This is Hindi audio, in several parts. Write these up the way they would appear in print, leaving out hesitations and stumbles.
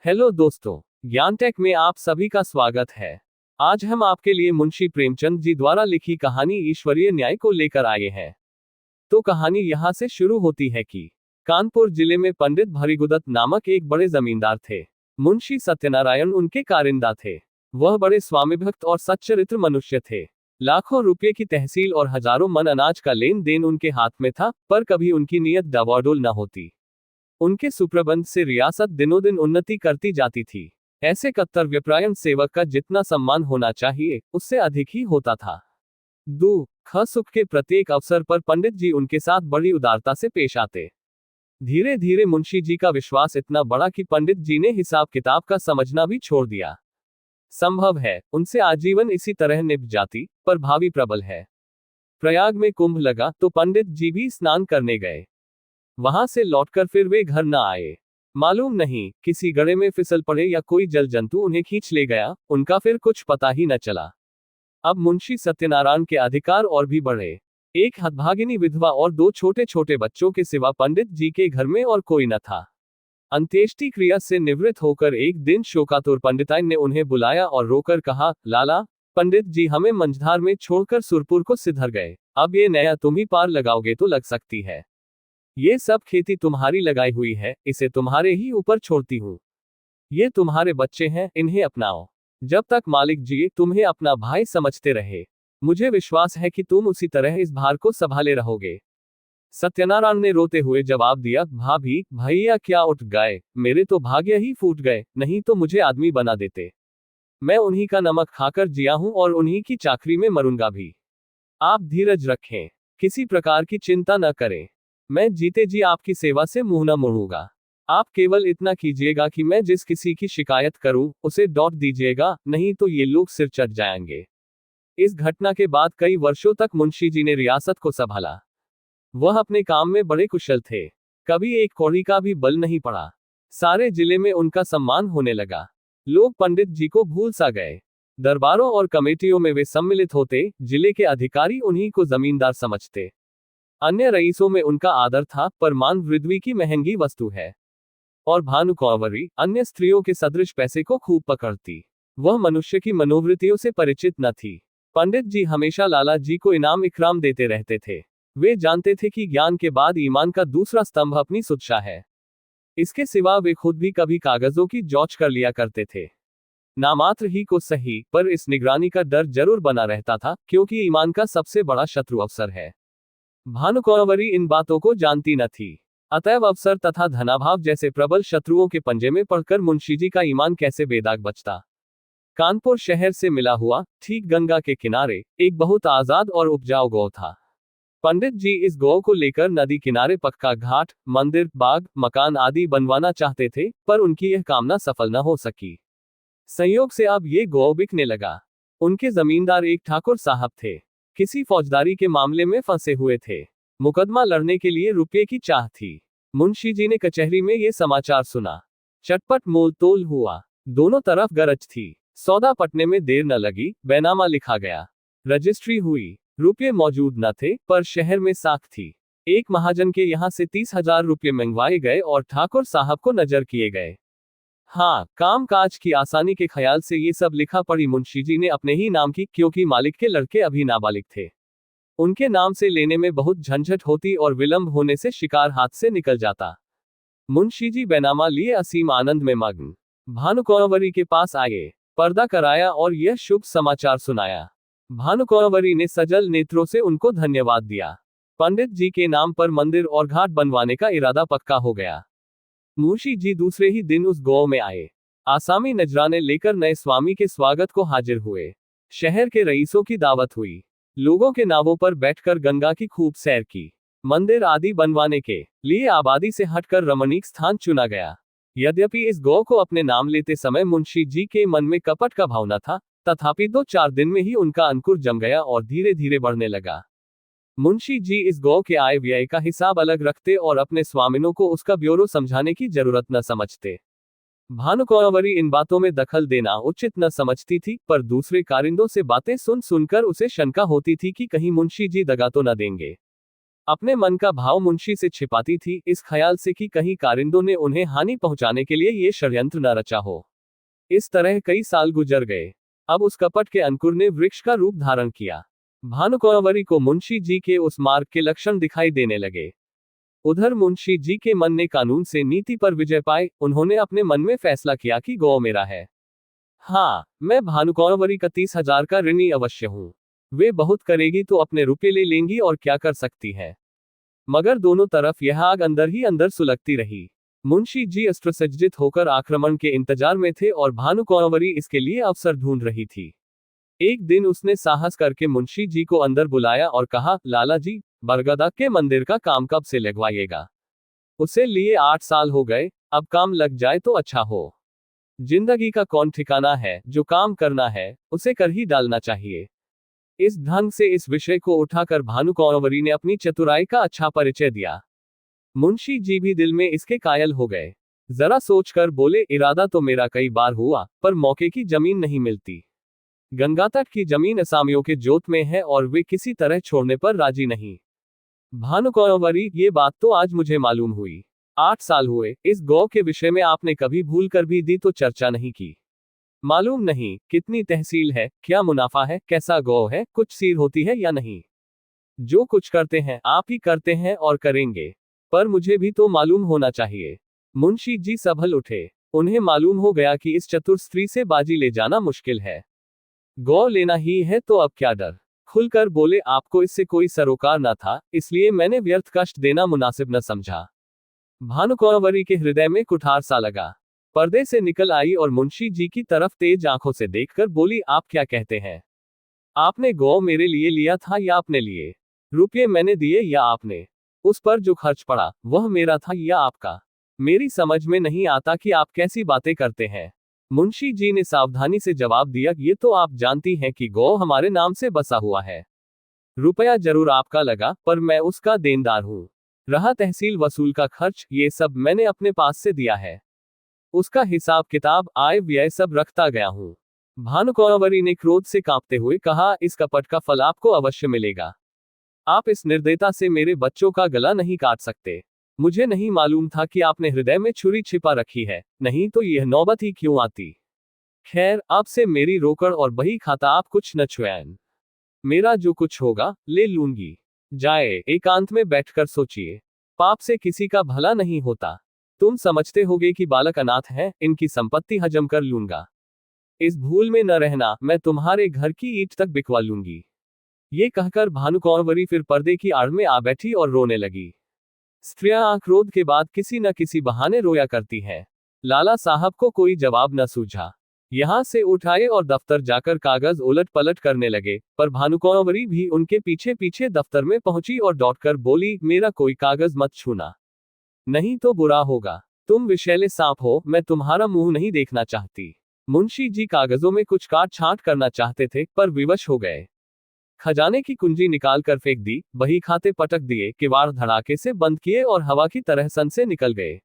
हेलो दोस्तों, ज्ञान टेक में आप सभी का स्वागत है। आज हम आपके लिए मुंशी प्रेमचंद जी द्वारा लिखी कहानी ईश्वरीय न्याय को लेकर आए हैं। तो कहानी यहाँ से शुरू होती है कि कानपुर जिले में पंडित भृगुदत्त नामक एक बड़े जमींदार थे। मुंशी सत्यनारायण उनके कारिंदा थे। वह बड़े स्वामीभक्त और सच्चरित्र मनुष्य थे। लाखों रुपये की तहसील और हजारों मन अनाज का लेन देन उनके हाथ में था, पर कभी उनकी नीयत डवाडोल न होती। उनके सुप्रबंध से रियासत दिनों दिन उन्नति करती जाती थी। ऐसे कर्तव्यपरायण सेवक का जितना सम्मान होना चाहिए, उससे अधिक ही होता था। दुख सुख के प्रत्येक अवसर पर पंडित जी उनके साथ बड़ी उदारता से पेश आते। धीरे धीरे मुंशी जी का विश्वास इतना बढ़ा कि पंडित जी ने हिसाब किताब का समझना भी छोड़ दिया। संभव है उनसे आजीवन इसी तरह निभ जाती, पर भावी प्रबल है। प्रयाग में कुंभ लगा तो पंडित जी भी स्नान करने गए। वहां से लौटकर फिर वे घर न आए। मालूम नहीं किसी गड्ढे में फिसल पड़े या कोई जल जंतु उन्हें खींच ले गया, उनका फिर कुछ पता ही न चला। अब मुंशी सत्यनारायण के अधिकार और भी बढ़े। एक हतभागिनी विधवा और दो छोटे छोटे बच्चों के सिवा पंडित जी के घर में और कोई न था। अंत्येष्टि क्रिया से निवृत्त होकर एक दिन शोकातुर पंडिताइन ने उन्हें बुलाया और रोकर कहा, लाला, पंडित जी हमें मंझधार में छोड़कर सुरपुर को सिधर गए। अब ये नया तुम ही पार लगाओगे तो लग सकती है। ये सब खेती तुम्हारी लगाई हुई है, इसे तुम्हारे ही ऊपर छोड़ती हूँ। ये तुम्हारे बच्चे हैं, इन्हें अपनाओ। जब तक मालिक जी तुम्हें अपना भाई समझते रहे, मुझे विश्वास है कि तुम उसी तरह इस भार को संभाले रहोगे। सत्यनारायण ने रोते हुए जवाब दिया, भाभी भैया क्या उठ गए, मेरे तो भाग्य ही फूट गए, नहीं तो मुझे आदमी बना देते। मैं उन्हीं का नमक खाकर जिया हूं और उन्हीं की चाकरी में मरूंगा भी। आप धीरज रखें, किसी प्रकार की चिंता न करें। मैं जीते जी आपकी सेवा से मुंह न मोड़ूंगा। आप केवल इतना कीजिएगा कि मैं जिस किसी की शिकायत करूं, उसे डॉट दीजिएगा, नहीं तो ये लोग सिर चढ़ जाएंगे। इस घटना के बाद कई वर्षों तक मुंशी जी ने रियासत को संभाला। वह अपने काम में बड़े कुशल थे। कभी एक कौड़ी का भी बल नहीं पड़ा। सारे जिले में उनका सम्मान होने लगा। लोग पंडित जी को भूल सा गए। दरबारों और कमेटियों में वे सम्मिलित होते, जिले के अधिकारी उन्हीं को जमींदार समझते। अन्य रईसों में उनका आदर था, पर मान वृद्धि की महंगी वस्तु है। और भानुकुंवरी अन्य स्त्रियों के सदृश पैसे को खूब पकड़ती। वह मनुष्य की मनोवृत्तियों से परिचित न थी। पंडित जी हमेशा लाला जी को इनाम इकराम देते रहते थे। वे जानते थे कि ज्ञान के बाद ईमान का दूसरा स्तंभ अपनी सुरक्षा है। इसके सिवा वे खुद भी कभी कागजों की जांच कर लिया करते थे। नामात्र ही को सही, पर इस निगरानी का डर जरूर बना रहता था, क्योंकि ईमान का सबसे बड़ा शत्रु अवसर है। भानुकुंवरी इन बातों को जानती न थी। अतएव अवसर तथा धनाभाव जैसे प्रबल शत्रुओं के पंजे में पड़कर मुंशी जी का ईमान कैसे बेदाग बचता। कानपुर शहर से मिला हुआ, ठीक गंगा के किनारे, एक बहुत आजाद और उपजाऊ गांव था। पंडित जी इस गांव को लेकर नदी किनारे पक्का घाट, मंदिर, बाग, मकान आदि बनवाना चाहते थे, पर उनकी यह कामना सफल न हो सकी। संयोग से अब ये गांव बिकने लगा। उनके जमींदार एक ठाकुर साहब थे। किसी फौजदारी के मामले में फंसे हुए थे। मुकदमा लड़ने के लिए रुपये की चाह थी। मुंशी जी ने कचहरी में ये समाचार सुना। चटपट मोल तोल हुआ। दोनों तरफ गरज थी। सौदा पटने में देर न लगी, बैनामा लिखा गया। रजिस्ट्री हुई। रुपये मौजूद न थे, पर शहर में साख थी। एक महाजन के यहाँ से 30,000 रुपये मंगवाए गए और ठाकुर साहब को नजर किए गए। हाँ, काम काज की आसानी के ख्याल से ये सब लिखा पढ़ी मुंशी जी ने अपने ही नाम की, क्योंकि मालिक के लड़के अभी नाबालिग थे। उनके नाम से लेने में बहुत झंझट होती और विलंब होने से शिकार हाथ से निकल जाता। मुंशी जी बैनामा लिए असीम आनंद में मग्न। भानुकुंवरी के पास आए, पर्दा कराया और यह शुभ समाचार सुनाया। भानुकुंवरी ने सजल नेत्रों से उनको धन्यवाद दिया। पंडित जी के नाम पर मंदिर और घाट बनवाने का इरादा पक्का हो गया। मुंशी जी दूसरे ही दिन उस गांव में आए। आसामी नजराने लेकर नए स्वामी के स्वागत को हाजिर हुए। शहर के रईसों की दावत हुई। लोगों के नावों पर बैठकर गंगा की खूब सैर की। मंदिर आदि बनवाने के लिए आबादी से हटकर रमणीक स्थान चुना गया। यद्यपि इस गांव को अपने नाम लेते समय मुंशी जी के मन में कपट का भाव न था, तथापि 2-4 दिन में ही उनका अंकुर जम गया और धीरे धीरे बढ़ने लगा। मुंशी जी इस गांव के आय व्यय का हिसाब अलग रखते और अपने स्वामिनों को उसका ब्योरो समझाने की जरूरत न समझते। भानुकुंवरी इन बातों में दखल देना उचित न समझती थी, पर दूसरे कारिंदों से बातें सुन सुनकर उसे शंका होती थी कि कहीं मुंशी जी दगा तो न देंगे। अपने मन का भाव मुंशी से छिपाती थी, इस ख्याल से कि कहीं कारिंदों ने उन्हें हानि पहुंचाने के लिए ये षड्यंत्र न रचा हो। इस तरह कई साल गुजर गए। अब उस कपट के अंकुर ने वृक्ष का रूप धारण किया। भानुकुंवरी को मुंशी जी के उस मार्ग के लक्षण दिखाई देने लगे। उधर मुंशी जी के मन ने कानून से नीति पर विजय पाई। उन्होंने अपने मन में फैसला किया कि गौ मेरा है। हाँ, मैं भानुकुंवरी का 30,000 का ऋणी अवश्य हूँ। वे बहुत करेगी तो अपने रुपये ले लेंगी और क्या कर सकती है। मगर दोनों तरफ यह आग अंदर ही अंदर सुलगती रही। मुंशी जी अस्त्रसज्जित होकर आक्रमण के इंतजार में थे और भानुकुंवरी इसके लिए अवसर ढूंढ रही थी। एक दिन उसने साहस करके मुंशी जी को अंदर बुलाया और कहा, लाला जी, बरगदा के मंदिर का काम कब से लगवाइएगा? उसे लिए 8 साल हो गए, अब काम लग जाए तो अच्छा हो। जिंदगी का कौन ठिकाना है, जो काम करना है उसे कर ही डालना चाहिए। इस ढंग से इस विषय को उठाकर भानुकुंवरी ने अपनी चतुराई का अच्छा परिचय दिया। मुंशी जी भी दिल में इसके कायल हो गए। जरा सोचकर बोले, इरादा तो मेरा कई बार हुआ, पर मौके की जमीन नहीं मिलती। गंगा तट की जमीन असामियों के जोत में है और वे किसी तरह छोड़ने पर राजी नहीं। भानुकुंवरी, ये बात तो आज मुझे मालूम हुई। 8 साल हुए, इस गौ के विषय में आपने कभी भूल कर भी दी तो चर्चा नहीं की। मालूम नहीं कितनी तहसील है, क्या मुनाफा है, कैसा गौ है, कुछ सीर होती है या नहीं। जो कुछ करते हैं आप ही करते हैं और करेंगे, पर मुझे भी तो मालूम होना चाहिए। मुंशी जी संभल उठे। उन्हें मालूम हो गया कि इस चतुर स्त्री से बाजी ले जाना मुश्किल है। गौ लेना ही है तो अब क्या डर। खुलकर बोले, आपको इससे कोई सरोकार न था, इसलिए मैंने व्यर्थ कष्ट देना मुनासिब न समझा। भानुकुंवरी के हृदय में कुठार सा लगा। पर्दे से निकल आई और मुंशी जी की तरफ तेज आंखों से देखकर बोली, आप क्या कहते हैं? आपने गौ मेरे लिए लिया था या अपने लिए? रुपये मैंने दिए या आपने? उस पर जो खर्च पड़ा वह मेरा था या आपका? मेरी समझ में नहीं आता कि आप कैसी बातें करते हैं। मुंशी जी ने सावधानी से जवाब दिया, ये तो आप जानती हैं कि गौ हमारे नाम से बसा हुआ है। रुपया जरूर आपका लगा, पर मैं उसका देनदार हूँ। रहा तहसील वसूल का खर्च, ये सब मैंने अपने पास से दिया है। उसका हिसाब किताब, आय व्यय सब रखता गया हूँ। भानुकुंवरी ने क्रोध से कांपते हुए कहा, इस कपट का फल आपको अवश्य मिलेगा। आप इस निर्दयता से मेरे बच्चों का गला नहीं काट सकते। मुझे नहीं मालूम था कि आपने हृदय में छुरी छिपा रखी है, नहीं तो यह नौबत ही क्यों आती। खैर, अब से मेरी रोकड़ और बही खाता आप कुछ न छुएं। मेरा जो कुछ होगा ले लूंगी। जाए, एकांत में बैठकर सोचिए। पाप से किसी का भला नहीं होता। तुम समझते होगे कि बालक अनाथ है, इनकी संपत्ति हजम कर लूंगा। इस भूल में न रहना, मैं तुम्हारे घर की ईंट तक बिकवा लूंगी। ये कहकर भानुकुंवरी फिर पर्दे की आड़ में आ बैठी और रोने लगी। स्त्रियां क्रोध के बाद किसी न किसी बहाने रोया करती हैं। लाला साहब को कोई जवाब न सूझा। यहां से उठाए और दफ्तर जाकर कागज उलट पलट करने लगे, पर भानुकुंवरी भी उनके पीछे पीछे दफ्तर में पहुंची और दौड़कर बोली, मेरा कोई कागज मत छूना, नहीं तो बुरा होगा। तुम विषैले सांप हो, मैं तुम्हारा मुंह नहीं देखना चाहती। मुंशी जी कागजों में कुछ काट छांट करना चाहते थे, पर विवश हो गए। खजाने की कुंजी निकाल कर फेंक दी, बही खाते पटक दिए, किवाड़ धड़ाके से बंद किए और हवा की तरह सन से निकल गए।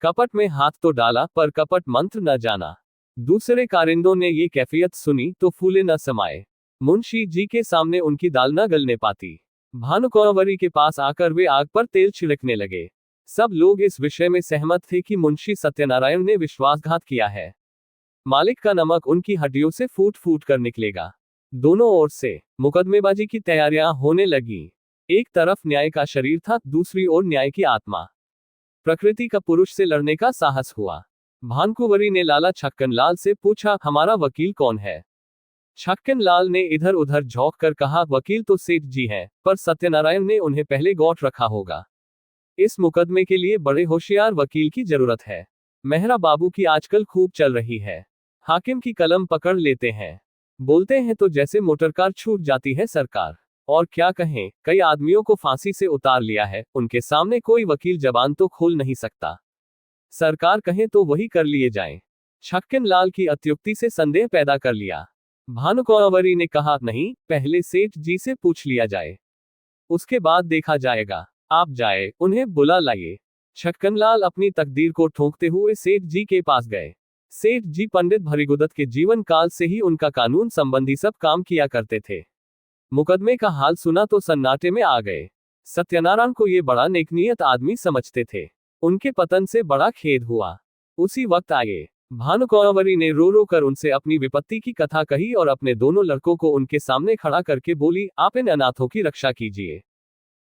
कपट में हाथ तो डाला, पर कपट मंत्र न जाना। दूसरे कारिंदों ने ये कैफियत सुनी तो फूले न समाये। मुंशी जी के सामने उनकी दाल न गलने पाती। भानुकुंवरी के पास आकर वे आग पर तेल छिड़कने लगे। सब लोग इस विषय में सहमत थे कि मुंशी सत्यनारायण ने विश्वासघात किया है। मालिक का नमक उनकी हड्डियों से फूट फूट कर निकलेगा। दोनों ओर से मुकदमेबाजी की तैयारियां होने लगी। एक तरफ न्याय का शरीर था, दूसरी ओर न्याय की आत्मा। प्रकृति का पुरुष से लड़ने का साहस हुआ। भानुकुंवरी ने लाला छक्कन लाल से पूछा, हमारा वकील कौन है? छक्कन लाल ने इधर उधर झोंक कर कहा, वकील तो सेठ जी हैं, पर सत्यनारायण ने उन्हें पहले गौट रखा होगा। इस मुकदमे के लिए बड़े होशियार वकील की जरूरत है। मेहरा बाबू की आजकल खूब चल रही है। हाकिम की कलम पकड़ लेते हैं, बोलते हैं तो जैसे मोटरकार छूट जाती है सरकार। और क्या कहें, कई आदमियों को फांसी से उतार लिया है, उनके सामने कोई वकील जबान तो खोल नहीं सकता। सरकार कहे तो वही कर लिए जाए। छक्कन लाल की अत्युक्ति से संदेह पैदा कर लिया। भानुकुंवरी ने कहा, नहीं, पहले सेठ जी से पूछ लिया जाए, उसके बाद देखा जाएगा। आप जाए, उन्हें बुला लाइए। छक्कनलाल अपनी तकदीर को ठोंकते हुए सेठ जी के पास गए। सेठ जी पंडित भृगुदत्त के जीवन काल से ही उनका कानून संबंधी सब काम किया करते थे। मुकदमे का हाल सुना तो सन्नाटे में आ गए। सत्यनारायण को ये बड़ा नेकनियत आदमी समझते थे। उनके पतन से बड़ा खेद हुआ। उसी वक्त आए भानुकुंवरी ने रो रो कर उनसे अपनी विपत्ति की कथा कही और अपने दोनों लड़कों को उनके सामने खड़ा करके बोली, आप इन अनाथों की रक्षा कीजिए,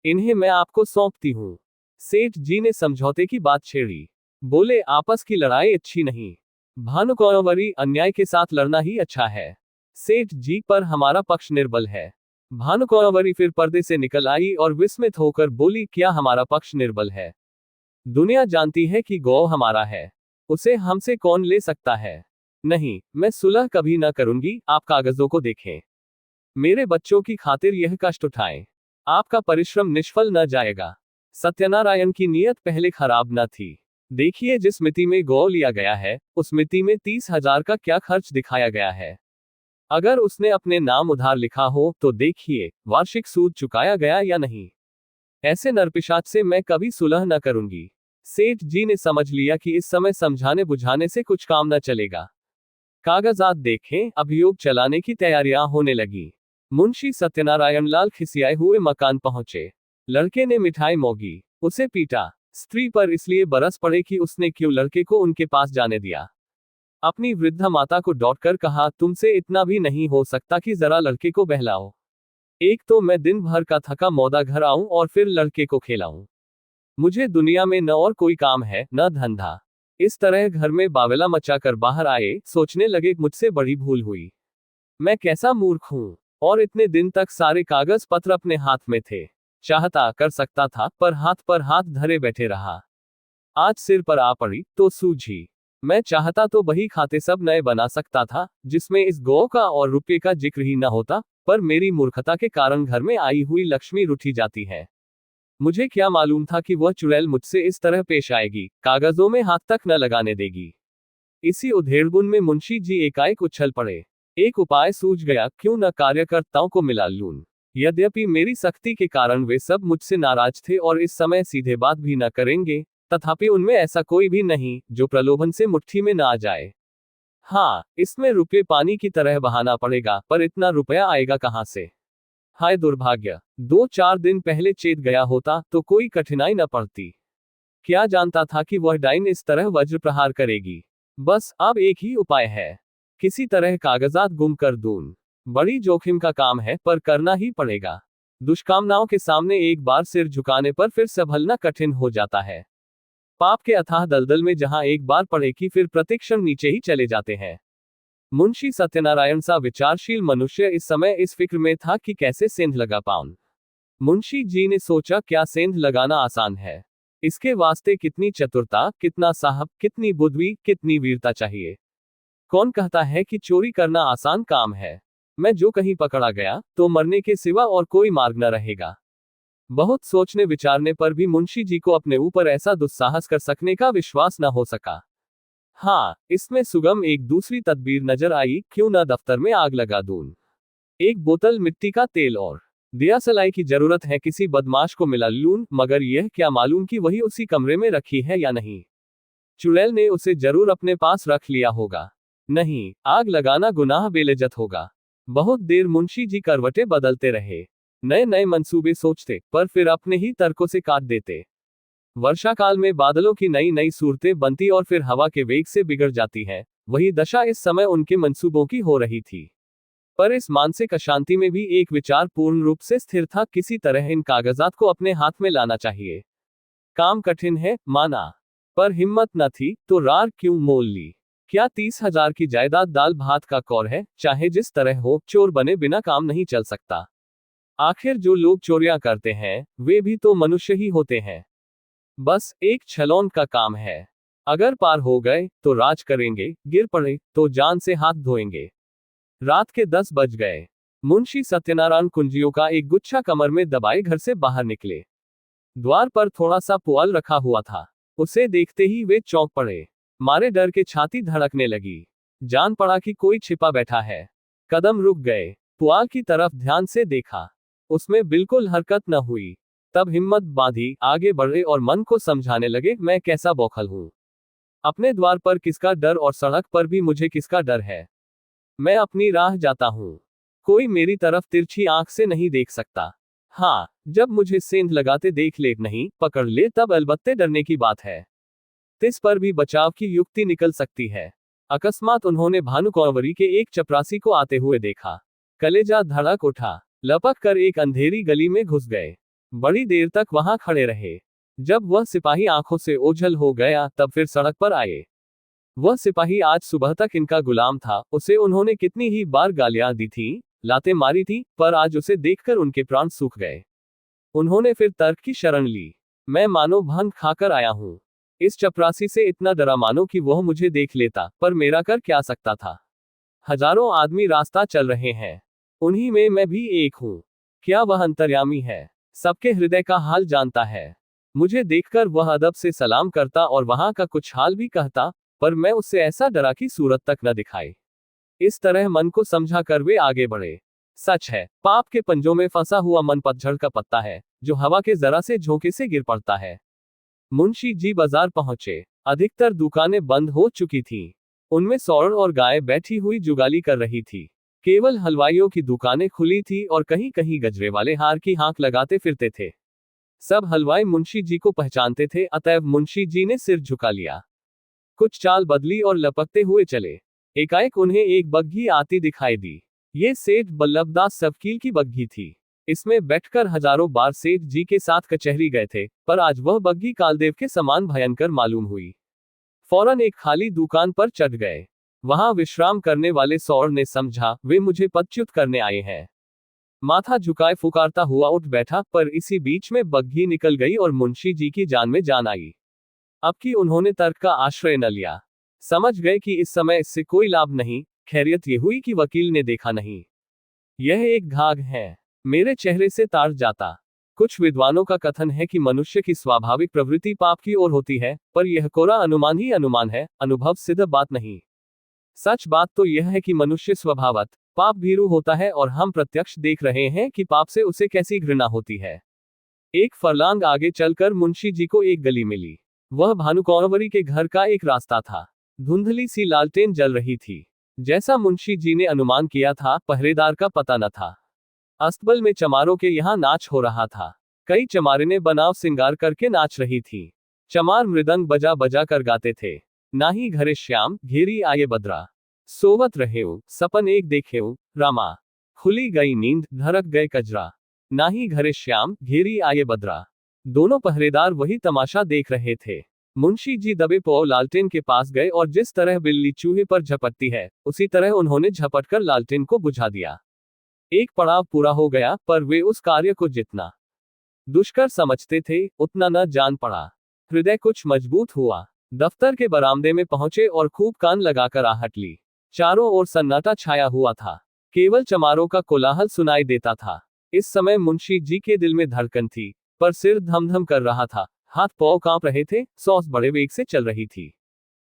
इन्हें मैं आपको सौंपती हूं। सेठ जी ने समझौते की बात छेड़ी। बोले, आपस की लड़ाई अच्छी नहीं, भानुकुंवरी, अन्याय के साथ लड़ना ही अच्छा है। सेठ जी, पर हमारा पक्ष निर्बल है। भानुकुंवरी फिर पर्दे से निकल आई और विस्मित होकर बोली, क्या हमारा पक्ष निर्बल है? दुनिया जानती है कि गौ हमारा है, उसे हमसे कौन ले सकता है। नहीं, मैं सुलह कभी न करूंगी। आप कागजों को देखें, मेरे बच्चों की खातिर यह कष्ट उठाएं, आपका परिश्रम निष्फल न जाएगा। सत्यनारायण की नीयत पहले खराब न थी। देखिए, जिस मिति में गौ लिया गया है, उस मिति में 30,000 का क्या खर्च दिखाया गया है। अगर उसने अपने नाम उधार लिखा हो तो देखिए वार्षिक सूद चुकाया गया या नहीं। ऐसे नरपिशाच से मैं कभी सुलह न करूंगी। सेठ जी ने समझ लिया कि इस समय समझाने बुझाने से कुछ काम न चलेगा। कागजात देखें, अभियोग चलाने की तैयारियां होने लगी। मुंशी सत्यनारायण लाल खिसियाए हुए मकान पहुंचे। लड़के ने मिठाई मोगी, उसे पीटा। स्त्री पर इसलिए बरस पड़े कि उसने क्यों लड़के को उनके पास जाने दिया। अपनी वृद्धा माता को डॉट कर कहा, तुमसे इतना भी नहीं हो सकता कि जरा लड़के को बहलाओ। एक तो मैं दिन भर का थका मौदा घर आऊं और फिर लड़के को खेलाऊं। मुझे दुनिया में न और कोई काम है न धंधा। इस तरह घर में बावला मचाकर बाहर आए, सोचने लगे मुझसे बड़ी भूल हुई। मैं कैसा मूर्ख हूं। और इतने दिन तक सारे कागज पत्र अपने हाथ में थे। चाहता कर सकता था, पर हाथ धरे बैठे रहा। आज सिर पर आ पड़ी तो सूझी। मैं चाहता तो बही खाते सब नए बना सकता था, जिसमें इस गौ का और रुपये का जिक्र ही न होता, पर मेरी मूर्खता के कारण घर में आई हुई लक्ष्मी रूठी जाती है। मुझे क्या मालूम था कि वह चुड़ैल मुझसे इस तरह पेश आएगी, कागजों में हाथ तक न लगाने देगी। इसी उधेड़बुन में मुंशी जी एकाएक उछल पड़े। एक उपाय सूझ गया, क्यों न कार्यकर्ताओं को मिला लूं। यद्यपि मेरी सख्ती के कारण वे सब मुझसे नाराज थे और इस समय सीधे बात भी न करेंगे, तथापि उनमें ऐसा कोई भी नहीं जो प्रलोभन से मुट्ठी में न आ जाए। हाँ, इसमें रुपये पानी की तरह बहाना पड़ेगा, पर इतना रुपया आएगा कहां से। हाय दुर्भाग्य, 2-4 दिन पहले चेत गया होता तो कोई कठिनाई न पड़ती। क्या जानता था कि वह डाइन इस तरह वज्र प्रहार करेगी। बस अब एक ही उपाय है, किसी तरह कागजात गुम कर दूं। बड़ी जोखिम का काम है, पर करना ही पड़ेगा। दुष्कामनाओं के सामने एक बार सिर झुकाने पर फिर संभलना कठिन हो जाता है। पाप के अथाह दलदल में जहां एक बार पड़े कि फिर प्रतिक्षण नीचे ही चले जाते हैं। मुंशी सत्यनारायण सा विचारशील मनुष्य इस समय इस फिक्र में था कि कैसे सेंध लगा पाऊं। मुंशी जी ने सोचा, क्या सेंध लगाना आसान है? इसके वास्ते कितनी चतुरता, कितना साहब, कितनी बुद्धि, कितनी वीरता चाहिए। कौन कहता है कि चोरी करना आसान काम है? मैं जो कहीं पकड़ा गया तो मरने के सिवा और कोई मार्ग न रहेगा। बहुत सोचने विचारने पर भी मुंशी जी को अपने ऊपर ऐसा दुस्साहस कर सकने का विश्वास न हो सका। हाँ, इसमें सुगम एक दूसरी तदबीर नजर आई, क्यों न दफ्तर में आग लगा दूं। एक बोतल मिट्टी का तेल और दियासलाई की जरूरत है, किसी बदमाश को मिला लूं, मगर यह क्या मालूम कि वही उसी कमरे में रखी है या नहीं। चुड़ैल ने उसे जरूर अपने पास रख लिया होगा। नहीं, आग लगाना गुनाह बेइज्जत होगा। बहुत देर मुंशी जी करवटें बदलते रहे, नए नए मंसूबे सोचते, पर फिर अपने ही तर्कों से काट देते। वर्षा काल में बादलों की नई नई सूरतें बनती और फिर हवा के वेग से बिगड़ जाती है, वही दशा इस समय उनके मंसूबों की हो रही थी। पर इस मानसिक अशांति में भी एक विचार पूर्ण रूप से स्थिर था, किसी तरह इन कागजात को अपने हाथ में लाना चाहिए। काम कठिन है, माना, पर हिम्मत न थी तो रार क्यों मोल ली। क्या 30,000 की जायदाद दाल भात का कौर है? चाहे जिस तरह हो, चोर बने बिना काम नहीं चल सकता। आखिर जो लोग चोरियां करते हैं वे भी तो मनुष्य ही होते हैं। बस एक छलौन का काम है। अगर पार हो गए तो राज करेंगे, गिर पड़े तो जान से हाथ धोएंगे। रात के 10 बज गए। मुंशी सत्यनारायण कुंजियों का एक गुच्छा कमर में दबाए घर से बाहर निकले। द्वार पर थोड़ा सा पुआल रखा हुआ था, उसे देखते ही वे चौंक पड़े। मारे डर के छाती धड़कने लगी। जान पड़ा कि कोई छिपा बैठा है। कदम रुक गए, पुआल की तरफ ध्यान से देखा, उसमें बिल्कुल हरकत न हुई। तब हिम्मत बांधी, आगे बढ़े और मन को समझाने लगे, मैं कैसा बौखल हूं। अपने द्वार पर किसका डर और सड़क पर भी मुझे किसका डर है। मैं अपनी राह जाता हूं, कोई मेरी तरफ तिरछी आंख से नहीं देख सकता। हाँ, जब मुझे सेंध लगाते देख ले नहीं पकड़ ले तब अलबत्ते डरने की बात है। तिस पर भी बचाव की युक्ति निकल सकती है। अकस्मात उन्होंने भानुकुंवरी के एक चपरासी को आते हुए देखा। कलेजा धड़क उठा। लपक कर एक अंधेरी गली में घुस गए। बड़ी देर तक वहां खड़े रहे। जब वह सिपाही आंखों से ओझल हो गया तब फिर सड़क पर आए। वह सिपाही आज सुबह तक इनका गुलाम था। उसे उन्होंने कितनी ही बार गालियां दी थी, लातें मारी थी, पर आज उसे देखकर उनके प्राण सूख गए। उन्होंने फिर तर्क की शरण ली। मैं मानो भंग खाकर आया हूं। इस चपरासी से इतना डरा मानो कि वह मुझे देख लेता, पर मेरा कर क्या सकता था। हजारों आदमी रास्ता चल रहे हैं, उन्हीं में मैं भी एक हूं। क्या वह अंतर्यामी है? सबके हृदय का हाल जानता है। मुझे देखकर वह अदब से सलाम करता और वहां का कुछ हाल भी कहता, पर मैं उससे ऐसा डरा कि सूरत तक न दिखाई। इस तरह मन को समझा कर वे आगे बढ़े। सच है, पाप के पंजों में फंसा हुआ मन पतझड़ का पत्ता है, जो हवा के जरा से झोंके से गिर पड़ता है। मुंशी जी बाजार पहुंचे। अधिकतर दुकानें बंद हो चुकी थीं। उनमें सौर और गाय बैठी हुई जुगाली कर रही थी। केवल हलवाइयों की दुकानें खुली थी और कहीं कहीं गजरे वाले हार की हाँक लगाते फिरते थे। सब हलवाई मुंशी जी को पहचानते थे, अतएव मुंशी जी ने सिर झुका लिया। कुछ चाल बदली और लपकते हुए चले। एकाएक उन्हें एक बग्घी आती दिखाई दी। ये सेठ बल्लभदास सवकील की बग्घी थी। इसमें बैठकर हजारों बार सेठ जी के साथ कचहरी गए थे, पर आज वह बग्घी कालदेव के समान भयंकर मालूम हुई। फौरन एक खाली दुकान पर चढ़ गए। वहां विश्राम करने वाले सौर ने समझा वे मुझे पदच्युत करने आए हैं। माथा झुकाए फुकारता हुआ उठ बैठा, पर इसी बीच में बग्घी निकल गई और मुंशी जी की जान में जान आई। अब कि उन्होंने तर्क का आश्रय न लिया। समझ गए कि इस समय इससे कोई लाभ नहीं। खैरियत ये हुई कि वकील ने देखा नहीं। यह एक घाघ है, मेरे चेहरे से तार जाता। कुछ विद्वानों का कथन है कि मनुष्य की स्वाभाविक प्रवृत्ति पाप की ओर होती है, पर यह कोरा अनुमान ही अनुमान है, अनुभव सिद्ध बात नहीं। सच बात तो यह है कि मनुष्य स्वभावत पाप भीरू होता है और हम प्रत्यक्ष देख रहे हैं कि पाप से उसे कैसी घृणा होती है। एक फरलांग आगे चलकर मुंशी जी को एक गली मिली। वह भानुकुंवरी के घर का एक रास्ता था। धुंधली सी लालटेन जल रही थी। जैसा मुंशी जी ने अनुमान किया था, पहरेदार का पता न था। अस्तबल में चमारों के यहाँ नाच हो रहा था। कई चमारिनें बनाव सिंगार करके नाच रही थी। चमार मृदंग बजा बजा कर गाते थे। नाही घरे श्याम घेरी आये बद्रा, सोवत रहेऊ सपन एक देखेऊ रामा, खुली गई नींद धड़क गए कजरा, नाही घरे श्याम घेरी आये बद्रा। दोनों पहरेदार वही तमाशा देख रहे थे। मुंशी जी दबे पांव लालटेन के पास गए और जिस तरह बिल्ली चूहे पर झपटती है, उसी तरह उन्होंने झपटकर लालटेन को बुझा दिया। एक पड़ाव पूरा हो गया, पर वे उस कार्य को जितना दुष्कर समझते थे, उतना न जान पड़ा। हृदय कुछ मजबूत हुआ। दफ्तर के बरामदे में पहुंचे और खूब कान लगाकर आहट ली। चारों ओर सन्नाटा छाया हुआ था। केवल चमारों का कोलाहल सुनाई देता था। इस समय मुंशी जी के दिल में धड़कन थी, पर सिर धमधम कर रहा था, हाथ पांव कांप रहे थे, सांस बड़े वेग से चल रही थी।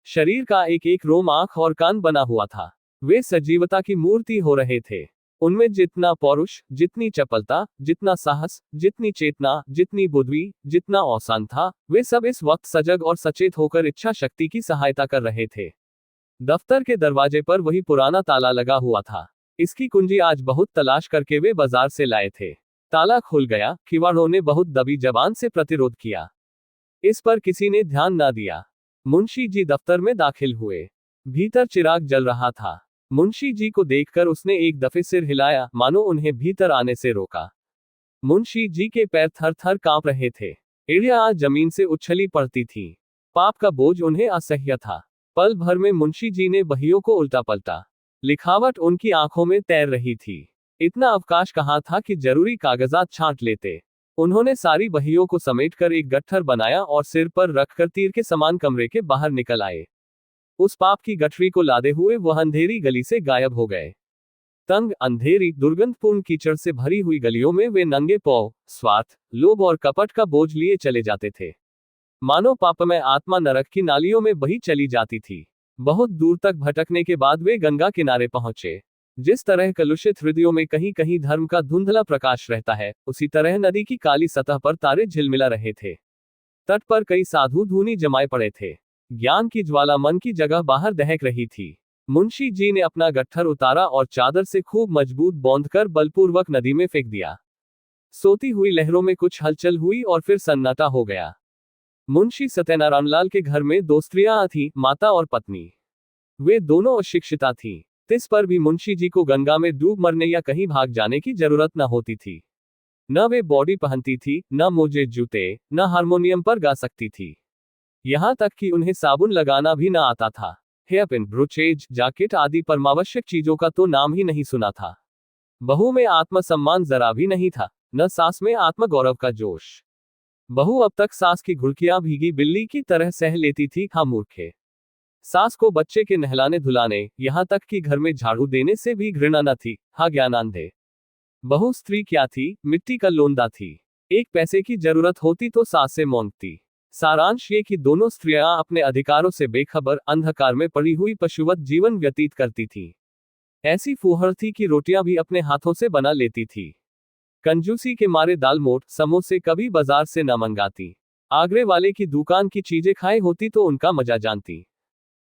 शरीर का एक एक रोम आंख और कान बना हुआ था। वे सजीवता की मूर्ति हो रहे थे। उनमें जितना पौरुष, जितनी चपलता, जितना साहस, जितनी चेतना, जितनी बुद्धि, जितना औसान था, वे सब इस वक्त सजग और सचेत होकर इच्छा शक्ति की सहायता कर रहे थे। दफ्तर के दरवाजे पर वही पुराना ताला लगा हुआ था। इसकी कुंजी आज बहुत तलाश करके वे बाजार से लाए थे। ताला खुल गया। किवाड़ों ने बहुत दबी जबान से प्रतिरोध किया। इस पर किसी ने ध्यान न दिया। मुंशी जी दफ्तर में दाखिल हुए। भीतर चिराग जल रहा था। मुंशी जी को देखकर उसने एक दफे सिर हिलाया, मानो उन्हें भीतर आने से रोका। मुंशी जी के पैर थर थर कांप रहे थे। एड़ियां आज जमीन से उछली पड़ती थीं। पाप का बोझ उन्हें असह्य था। पल भर में मुंशी जी ने बहियों को उल्टा पलटा। लिखावट उनकी आंखों में तैर रही थी। इतना अवकाश कहाँ था कि जरूरी कागजात छांट लेते। उन्होंने सारी बहियों को समेटकर एक गट्ठर बनाया और सिर पर रखकर तीर के समान कमरे के बाहर निकल आए। उस पाप की गठरी को लादे हुए वह अंधेरी गली से गायब हो गए। तंग, अंधेरी, दुर्गंधपूर्ण कीचड़ से भरी हुई गलियों में वे नंगे पांव, स्वार्थ, लोभ और कपट का बोझ लिए चले जाते थे। मानो पापमय आत्मा नरक की नालियों में बही चली जाती थी। बहुत दूर तक भटकने के बाद वे गंगा किनारे पहुंचे। जिस तरह कलुषित हृदयों में कहीं कहीं धर्म का धुंधला प्रकाश रहता है, उसी तरह नदी की काली सतह पर तारे झिलमिला रहे थे। तट पर कई साधु धूनी जमाए पड़े थे। ज्ञान की ज्वाला मन की जगह बाहर दहक रही थी। मुंशी जी ने अपना गट्ठर उतारा और चादर से खूब मजबूत बांधकर बलपूर्वक नदी में फेंक दिया। सोती हुई लहरों में कुछ हलचल हुई और फिर सन्नाटा हो गया। मुंशी सत्यनारायण लाल के घर में दो स्त्रियां थीं, माता और पत्नी। वे दोनों अशिक्षिता थीं। इस पर भी मुंशी जी को गंगा में डूब मरने या कहीं भाग जाने की जरूरत न होती थी। न वे बॉडी पहनती थी, न मोजे जूते, न हारमोनियम पर गा सकती थी। यहाँ तक कि उन्हें साबुन लगाना भी न आता था। हेयरपिन, ब्रोचेज, जैकेट आदि परमावश्यक चीजों का तो नाम ही नहीं सुना था। बहू में आत्मसम्मान जरा भी नहीं था, न सास में आत्मगौरव का जोश। बहू अब तक सास की घुड़कियां भीगी बिल्ली की तरह सह लेती थी। हाँ मूर्खे। सास को बच्चे के नहलाने धुलाने, यहाँ तक कि घर में झाड़ू देने से भी घृणा न थी। हाँ ज्ञानांधे। बहू स्त्री क्या थी, मिट्टी का लोंदा थी। एक पैसे की जरूरत होती तो सास से मांगती। सारांश ये कि दोनों स्त्रियां अपने अधिकारों से बेखबर अंधकार में पड़ी हुई पशुवत जीवन व्यतीत करती थीं। ऐसी फूहड़ थी कि रोटियां भी अपने हाथों से बना लेती थी। कंजूसी के मारे दाल मोट समोसे कभी बाजार से न मंगाती। आगरे वाले की दुकान की चीजें खाए होती तो उनका मजा जानती।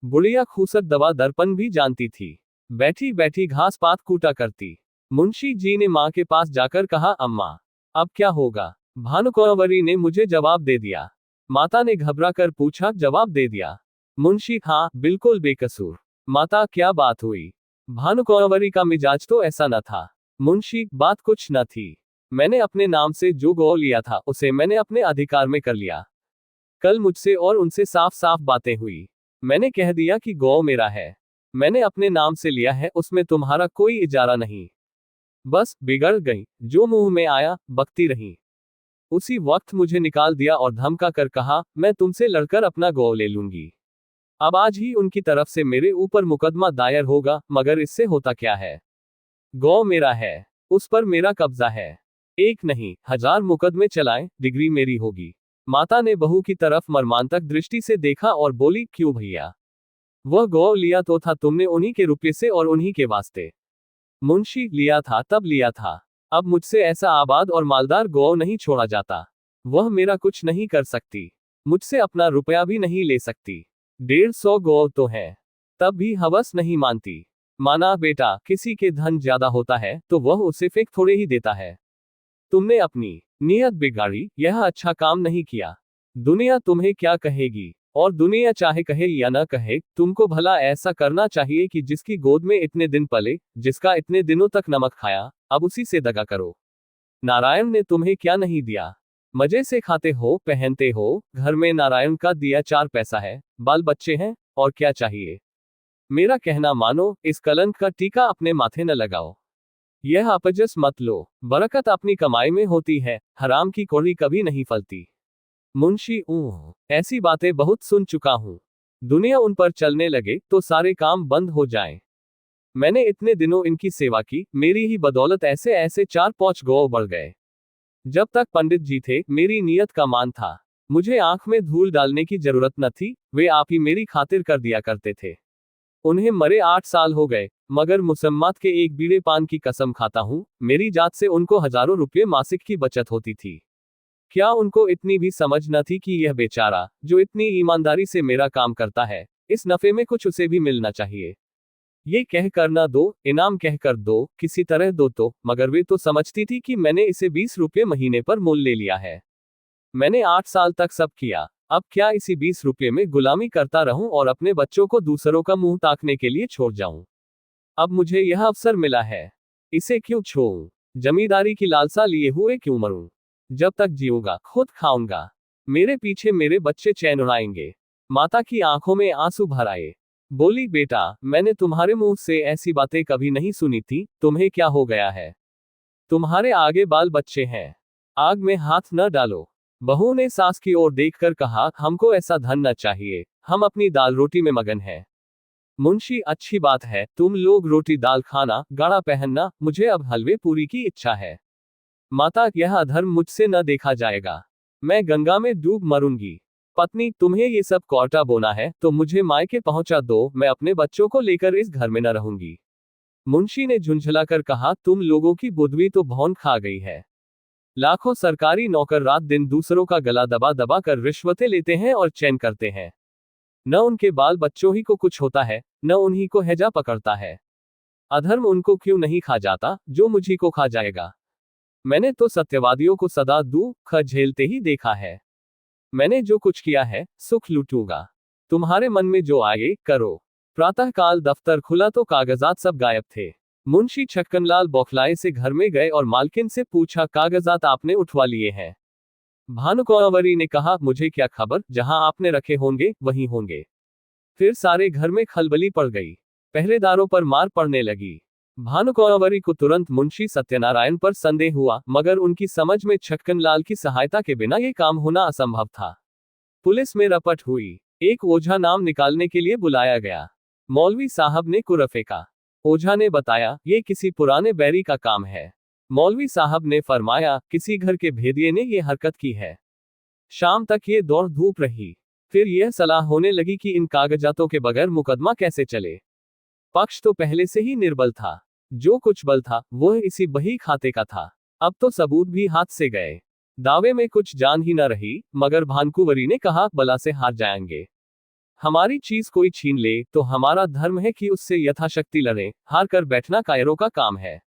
बुढ़िया खूसट दवा दर्पण भी जानती थी। बैठी बैठी घास पात कूटा करती। मुंशी जी ने माँ के पास जाकर कहा, अम्मा अब क्या होगा। भानुकुंवरी ने मुझे जवाब दे दिया। माता ने घबरा कर पूछा, जवाब दे दिया। मुंशी, हाँ बिल्कुल बेकसूर। माता, क्या बात हुई। भानुकुंवरी का मिजाज तो ऐसा न था। मुंशी, बात कुछ न थी। मैंने अपने नाम से जो गौ लिया था उसे मैंने अपने अधिकार में कर लिया। कल मुझसे और उनसे साफ साफ बातें हुई। मैंने कह दिया कि गौ मेरा है। मैंने अपने नाम से लिया है, उसमें तुम्हारा कोई इजारा नहीं। बस बिगड़ गई, जो मुंह में आया बकती रही। उसी वक्त मुझे निकाल दिया और धमका कर कहा, मैं तुमसे लड़कर अपना गौ ले लूंगी। अब आज ही उनकी तरफ से मेरे ऊपर मुकदमा दायर होगा, मगर इससे होता क्या है। गौ मेरा है, उस पर मेरा कब्जा है। एक नहीं 1000 मुकदमे चलाएं, डिग्री मेरी होगी। माता ने बहू की तरफ मर्मांतक दृष्टि से देखा और बोली, क्यों भैया, वह गौ लिया तो था तुमने उन्हीं के रुपये से और उन्हीं के वास्ते। मुंशी, लिया था तब लिया था। अब मुझसे ऐसा आबाद और मालदार गौ नहीं छोड़ा जाता। वह मेरा कुछ नहीं कर सकती। मुझसे अपना रुपया भी नहीं ले सकती। 150 गौ तो है, तब भी हवस नहीं मानती। माना बेटा, किसी के धन ज्यादा होता है तो वह उसे फेंक थोड़े ही देता है। तुमने अपनी नीयत बिगाड़ी, यह अच्छा काम नहीं किया। दुनिया तुम्हें क्या कहेगी, और दुनिया चाहे कहे या न कहे, तुमको भला ऐसा करना चाहिए कि जिसकी गोद में इतने दिन पले, जिसका इतने दिनों तक नमक खाया, अब उसी से दगा करो। नारायण ने तुम्हें क्या नहीं दिया। मजे से खाते हो, पहनते हो, घर में नारायण का दिया 4 पैसा है, बाल बच्चे हैं, और क्या चाहिए। मेरा कहना मानो, इस कलंक का टीका अपने माथे न लगाओ। यह अपजस मत लो। बरकत अपनी कमाई में होती है, हराम की कौड़ी कभी नहीं फलती। मुंशी, ऐसी बातें बहुत सुन चुका हूं। दुनिया उन पर चलने लगे तो सारे काम बंद हो जाएं। मैंने इतने दिनों इनकी सेवा की, मेरी ही बदौलत ऐसे ऐसे 4-5 गौ बढ़ गए। जब तक पंडित जी थे, मेरी नीयत का मान था। मुझे आंख में धूल डालने की जरूरत न थी, वे आप ही मेरी खातिर कर दिया करते थे। उन्हें मरे 8 साल हो गए, मगर मुसम्मात के एक बीड़े पान की कसम खाता हूं, मेरी जात से उनको हजारों रुपये मासिक की बचत होती थी। क्या उनको इतनी भी समझ न थी कि यह बेचारा, जो इतनी ईमानदारी से मेरा काम करता है, इस नफे में कुछ उसे भी मिलना चाहिए। ये कह कर न दो, इनाम कह कर दो, किसी तरह दो तो, मगर वे तो समझती थी कि मैंने इसे 20 रुपये महीने पर मोल ले लिया है। मैंने 8 साल तक सब किया, अब क्या इसी 20 रुपये में गुलामी करता रहूं और अपने बच्चों को दूसरों का मुंह ताकने के लिए छोड़ जाऊं। अब मुझे यह अवसर मिला है, इसे क्यों छोड़ूं। जमींदारी की लालसा लिए हुए क्यों मरूं। जब तक जीऊंगा खुद खाऊंगा, मेरे पीछे मेरे बच्चे चैन उड़ाएंगे। माता की आंखों में आंसू भर आए। बोली, बेटा, मैंने तुम्हारे मुंह से ऐसी बातें कभी नहीं सुनी थी। तुम्हें क्या हो गया है। तुम्हारे आगे बाल बच्चे हैं, आग में हाथ न डालो। बहू ने सास की ओर देखकर कहा, हमको ऐसा धन न चाहिए, हम अपनी दाल रोटी में मगन हैं। मुंशी, अच्छी बात है, तुम लोग रोटी दाल खाना, गाढ़ा पहनना, मुझे अब हलवे पूरी की इच्छा है। माता, यह अधर्म मुझसे न देखा जाएगा। मैं गंगा में डूब मरूंगी। पत्नी, तुम्हें ये सब कोटा बोना है तो मुझे मायके पहुंचा दो, मैं अपने बच्चों को लेकर इस घर में न रहूंगी। मुंशी ने झुंझलाकर कहा, तुम लोगों की बुद्धि तो भौन खा गई है। लाखों सरकारी नौकर रात दिन दूसरों का गला दबा दबा कर रिश्वतें लेते हैं और चैन करते हैं। न उनके बाल बच्चों ही को कुछ होता है, न उन्हीं को हैजा पकड़ता है। अधर्म उनको क्यों नहीं खा जाता, जो मुझी को खा जाएगा। मैंने तो सत्यवादियों को सदा दुख झेलते ही देखा है। मैंने जो कुछ किया है, सुख लूटूंगा। तुम्हारे मन में जो आए, करो। प्रातःकाल दफ्तर खुला तो कागजात सब गायब थे। मुंशी छक्कनलाल बौखलाए से घर में गए और मालकिन से पूछा, कागजात आपने उठवा लिए हैं? भानुकुँवरी ने कहा, मुझे क्या खबर, जहां आपने रखे होंगे वहीं होंगे। फिर सारे घर में खलबली पड़ गई। पहरेदारों पर मार पड़ने लगी। भानुकुँवरी को तुरंत मुंशी सत्यनारायण पर संदेह हुआ, मगर उनकी समझ में छक्कनलाल की सहायता के बिना ये काम होना असंभव था। पुलिस में रपट हुई। एक ओझा नाम निकालने के लिए बुलाया गया। मौलवी साहब ने कुर्रा फेंका। ओझा ने बताया, ये किसी पुराने बैरी का काम है। मौलवी साहब ने फरमाया, किसी घर के भेदिये ने ये हरकत की है। शाम तक ये दौड़ धूप रही। फिर यह सलाह होने लगी कि इन कागजातों के बगैर मुकदमा कैसे चले। पक्ष तो पहले से ही निर्बल था। जो कुछ बल था वह इसी बही खाते का था। अब तो सबूत भी हाथ से गए। दावे में कुछ जान ही न रही, मगर भानुकुँवरी ने कहा, बला से हार जाएंगे। हमारी चीज कोई छीन ले तो हमारा धर्म है कि उससे यथाशक्ति लड़ें, हार कर बैठना कायरों का काम है।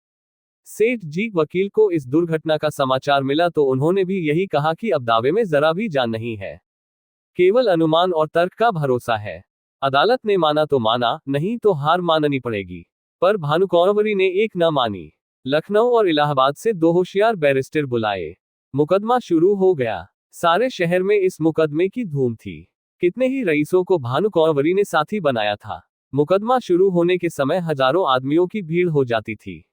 सेठ जी वकील को इस दुर्घटना का समाचार मिला तो उन्होंने भी यही कहा कि अब दावे में जरा भी जान नहीं है, केवल अनुमान और तर्क का भरोसा है। अदालत ने माना तो माना, नहीं तो हार माननी पड़ेगी। पर भानुकुँवरी ने एक न मानी। लखनऊ और इलाहाबाद से 2 होशियार बैरिस्टर बुलाए। मुकदमा शुरू हो गया। सारे शहर में इस मुकदमे की धूम थी। कितने ही रईसों को भानुकुँवरी ने साथी बनाया था। मुकदमा शुरू होने के समय हजारों आदमियों की भीड़ हो जाती थी।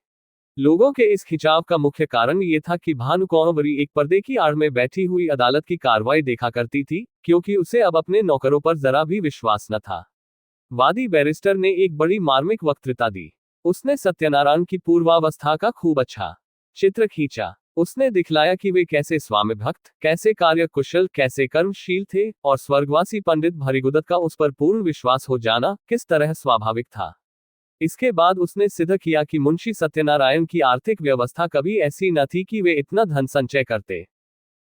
लोगों के इस खिंचाव का मुख्य कारण ये था कि भानुकुँवरी एक पर्दे की आड़ में बैठी हुई अदालत की कार्रवाई देखा करती थी, क्योंकि उसे अब अपने नौकरों पर जरा भी विश्वास न था। वादी बैरिस्टर ने एक बड़ी मार्मिक वक्तृता दी। उसने सत्यनारायण की पूर्वावस्था का खूब अच्छा चित्र खींचा। उसने दिखलाया कि वे कैसे स्वामी भक्त, कैसे कार्य कुशल, कैसे कर्मशील थे, और स्वर्गवासी पंडित भृगुदत्त का उस पर पूर्ण विश्वास हो जाना किस तरह स्वाभाविक था। इसके बाद उसने सिद्ध किया कि मुंशी सत्यनारायण की आर्थिक व्यवस्था कभी ऐसी न थी कि वे इतना धन संचय करते।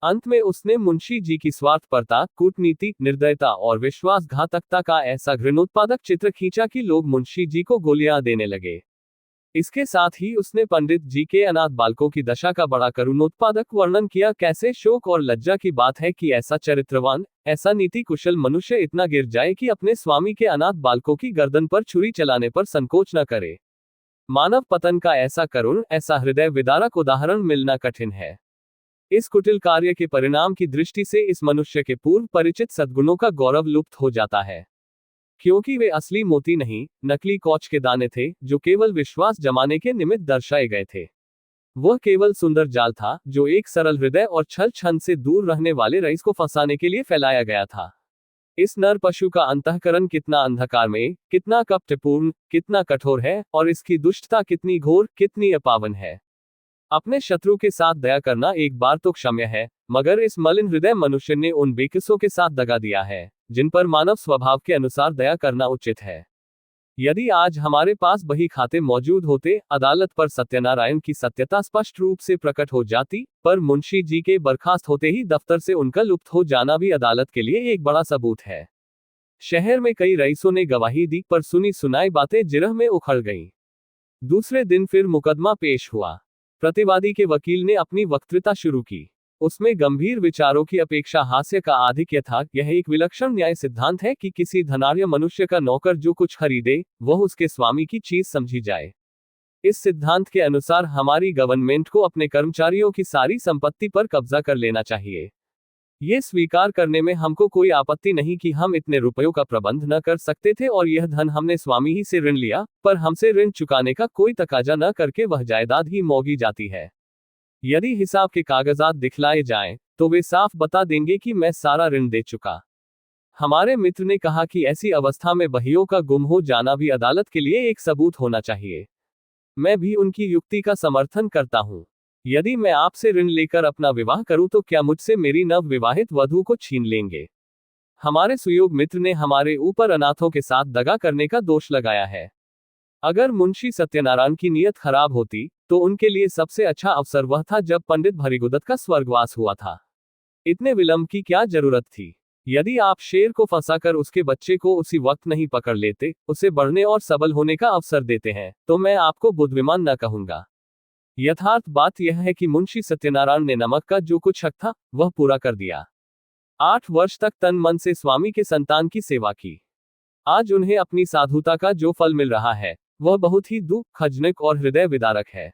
अंत में उसने मुंशी जी की स्वार्थपरता, कूटनीति, निर्दयता और विश्वासघातकता का ऐसा घृणोत्पादक चित्र खींचा कि लोग मुंशी जी को गोलियां देने लगे। इसके साथ ही उसने पंडित जी के अनाथ बालकों की दशा का बड़ा करुणोत्पादक वर्णन किया। कैसे शोक और लज्जा की बात है कि ऐसा चरित्रवान, ऐसा नीति कुशल मनुष्य इतना गिर जाए कि अपने स्वामी के अनाथ बालकों की गर्दन पर छुरी चलाने पर संकोच न करे। मानव पतन का ऐसा करुण, ऐसा हृदय विदारक उदाहरण मिलना कठिन है। इस कुटिल कार्य के परिणाम की दृष्टि से इस मनुष्य के पूर्व परिचित सद्गुणों का गौरव लुप्त हो जाता है, क्योंकि वे असली मोती नहीं, नकली कौच के दाने थे, जो केवल विश्वास जमाने के निमित्त दर्शाए गए थे। वह केवल सुंदर जाल था, जो एक सरल हृदय और छल छंद से दूर रहने वाले रईस को फंसाने के लिए फैलाया गया था। इस नर पशु का अंतःकरण कितना अंधकार में, कितना कपटपूर्ण, कितना कठोर है, और इसकी दुष्टता कितनी घोर, कितनी अपावन है। अपने शत्रु के साथ दया करना एक बार तो क्षम्य है, मगर इस मलिन हृदय मनुष्य ने उन बेकिसों के साथ दगा दिया है, जिन पर मानव स्वभाव के अनुसार दया करना उचित है। यदि आज हमारे पास बही खाते मौजूद होते, अदालत पर सत्यनारायण की सत्यता स्पष्ट रूप से प्रकट हो जाती, पर मुंशी जी के बर्खास्त होते ही दफ्तर से उनका लुप्त हो जाना भी अदालत के लिए एक बड़ा सबूत है। शहर में कई रईसों ने गवाही दी, पर सुनी सुनाई बातें जिरह में उखड़ गईं। दूसरे दिन फिर मुकदमा पेश हुआ। प्रतिवादी के वकील ने अपनी वक्तृता शुरू की। उसमें गंभीर विचारों की अपेक्षा हास्य का आधिक्य था। यह एक विलक्षण न्याय सिद्धांत है कि किसी धनाढ्य मनुष्य का नौकर जो कुछ खरीदे, वह उसके स्वामी की चीज समझी जाए। इस सिद्धांत के अनुसार हमारी गवर्नमेंट को अपने कर्मचारियों की सारी संपत्ति पर कब्जा कर लेना चाहिए। ये स्वीकार करने में हमको कोई आपत्ति नहीं कि हम इतने रुपयों का प्रबंध न कर सकते थे, और यह धन हमने स्वामी ही से ऋण लिया, पर हमसे ऋण चुकाने का कोई तकाजा न करके वह जायदाद ही मौगी जाती है। यदि हिसाब के कागजात दिखलाए जाएं, तो वे साफ बता देंगे कि मैं सारा ऋण दे चुका। हमारे मित्र ने कहा कि ऐसी अवस्था में बहियों का गुम हो जाना भी अदालत के लिए एक सबूत होना चाहिए। मैं भी उनकी युक्ति का समर्थन करता हूँ। यदि मैं आपसे ऋण लेकर अपना विवाह करूं तो क्या मुझसे मेरी नव विवाहित वधू को छीन लेंगे? हमारे सुयोग मित्र ने हमारे ऊपर अनाथों के साथ दगा करने का दोष लगाया है। अगर मुंशी सत्यनारायण की नीयत खराब होती, तो उनके लिए सबसे अच्छा अवसर वह था जब पंडित भृगुदत्त का स्वर्गवास हुआ था। इतने विलंब की क्या जरूरत थी? यदि आप शेर को फंसाकर उसके बच्चे को उसी वक्त नहीं पकड़ लेते, उसे बढ़ने और सबल होने का अवसर देते हैं, तो मैं आपको बुद्धिमान न कहूंगा। यथार्थ बात यह है कि मुंशी सत्यनारायण ने नमक का जो कुछ हक था वह पूरा कर दिया। 8 वर्ष तक तन मन से स्वामी के संतान की सेवा की। आज उन्हें अपनी साधुता का जो फल मिल रहा है वह बहुत ही दुखजनक और हृदय विदारक है।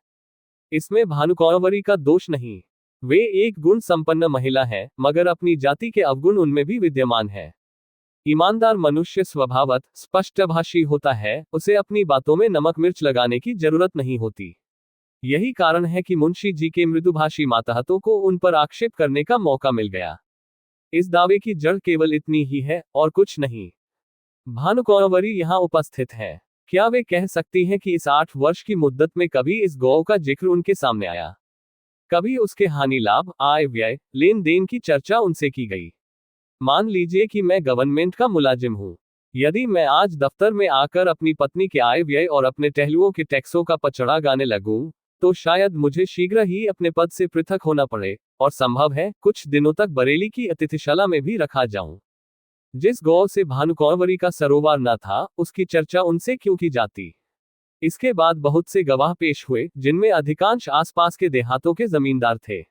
इसमें भानुकुंवरी का दोष नहीं। वे एक गुण संपन्न महिला है, मगर अपनी जाति के अवगुण उनमें भी विद्यमान है। ईमानदार मनुष्य स्वभावत स्पष्टभाषी होता है, उसे अपनी बातों में नमक मिर्च लगाने की जरूरत नहीं होती। यही कारण है कि मुंशी जी के मृदुभाषी मातहतों को उन पर आक्षेप करने का मौका मिल गया। इस दावे की जड़ केवल इतनी ही है और कुछ नहीं। भानुकुंवरी यहाँ उपस्थित है। क्या वे कह सकती हैं कि इस 8 वर्ष की मुद्दत में कभी इस गौ का जिक्र उनके सामने आया? कभी उसके हानि लाभ, आय व्यय, लेन देन की चर्चा उनसे की गई? मान लीजिए कि मैं गवर्नमेंट का मुलाजिम हूँ। यदि मैं आज दफ्तर में आकर अपनी पत्नी के आय व्यय और अपने टहलुओं के टैक्सों का पचड़ा गाने लगूं, तो शायद मुझे शीघ्र ही अपने पद से पृथक होना पड़े, और संभव है कुछ दिनों तक बरेली की अतिथिशाला में भी रखा जाऊं। जिस गौ से भानुकुंवरी का सरोवर न था, उसकी चर्चा उनसे क्यों की जाती? इसके बाद बहुत से गवाह पेश हुए, जिनमें अधिकांश आसपास के देहातों के जमींदार थे।